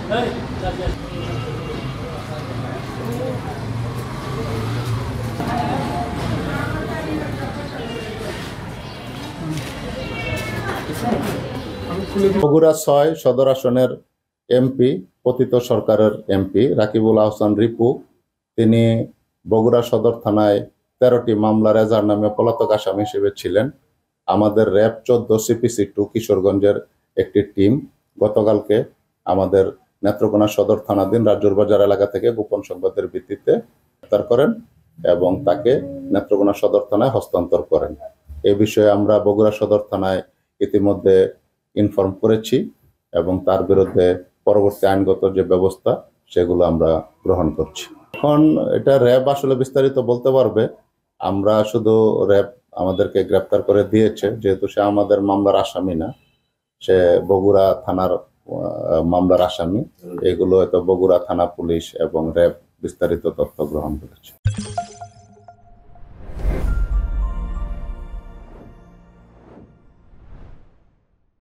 বগুড়া ৬ সদর আসনের এমপি, পতিত সরকারের এমপি রাকিবুল আহসান রিপু, তিনি বগুড়া সদর থানায় ১৩টি মামলার এজাহার নামে পলাতক আসামি হিসেবে ছিলেন। আমাদের র্যাব ১৪ সিপিসি 2 কিশোরগঞ্জের একটি টিম গতকালকে আমাদের নেত্রকোনা সদর থানাধীন রাজুর বাজার এলাকা থেকে গোপন সংবাদের ভিত্তিতে গ্রেফতার করেন এবং তাকে নেত্রকোনা সদর থানায় হস্তান্তর করেন। এ বিষয়ে আমরা বগুড়া সদর থানায় ইতিমধ্যে ইনফর্ম করেছি এবং তার বিরুদ্ধে পরবর্তী আইনগত যে ব্যবস্থা সেগুলো আমরা গ্রহণ করছি। এখন এটা র্যাব আসলে বিস্তারিত বলতে পারবে। আমরা শুধু র্যাব আমাদেরকে গ্রেপ্তার করে দিয়েছে, যেহেতু সে আমাদের মামলার আসামি না, সে বগুড়া থানার মামলার আসামি। এগুলো হয়তো বগুড়া থানা পুলিশ এবং র্যাব বিস্তারিত তথ্য গ্রহণ করেছে।